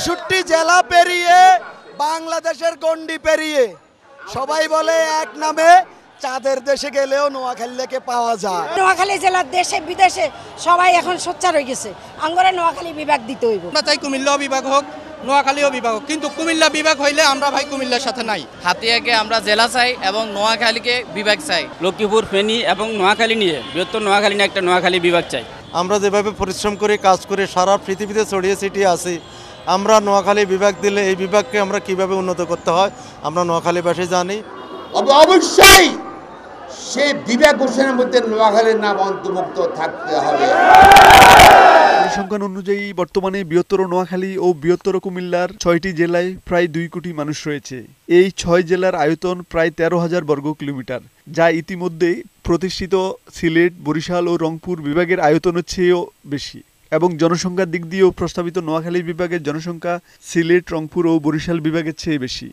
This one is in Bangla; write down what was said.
৬৪ জেলা পেরিয়ে বাংলাদেশের গণ্ডি পেরিয়ে সবাই বলে এক নামে চাঁদের দেশে গেলেও নোয়াখালীকে পাওয়া যায়। নোয়াখালী জেলার দেশে বিদেশে সবাই এখন সোচ্চার হয়ে গেছে, আঙ্গরে নোয়াখালী বিভাগ দিতে হইব। আমরা চাই কুমিল্লা বিভাগ হোক, নোয়াখালীও বিভাগ হোক, কিন্তু কুমিল্লা বিভাগ হইলে আমরা ভাই কুমিল্লার সাথে নাই। হাতিয়াকে আমরা জেলা চাই এবং নোয়াখালীকে বিভাগ চাই। লক্ষ্মীপুর, ফেনী এবং নোয়াখালী নিয়ে বৃহত্তর নোয়াখালী নিয়ে একটা নোয়াখালী বিভাগ চাই। আমরা যেভাবে পরিশ্রম করে কাজ করে সারা পৃথিবীতে ছড়িয়ে ছিটিয়ে আছি, আমরা নোয়াখালী বিভাগ দিলে এই বিভাগকে আমরা কিভাবে উন্নত করতে হয় আমরা নোয়াখালীবাসী জানি। অবশ্যই সেই বিভাগ ঘোষণার মধ্যে নোয়াখালীর নাম অন্তর্ভুক্ত থাকতে হবে। পরিসংখ্যান অনুযায়ী বর্তমানে বৃহত্তর নোয়াখালী ও বৃহত্তর কুমিল্লার ৬টি জেলায় প্রায় ২ কোটি মানুষ রয়েছে। এই ৬ জেলার আয়তন প্রায় ১৩,০০০ বর্গ কিলোমিটার, যা ইতিমধ্যে প্রতিষ্ঠিত সিলেট, বরিশাল ও রংপুর বিভাগের আয়তনের চেয়েও বেশি এবং জনসংখ্যার দিক দিয়েও প্রস্তাবিত নোয়াখালী বিভাগের জনসংখ্যা সিলেট, রংপুর ও বরিশাল বিভাগের চেয়ে বেশি।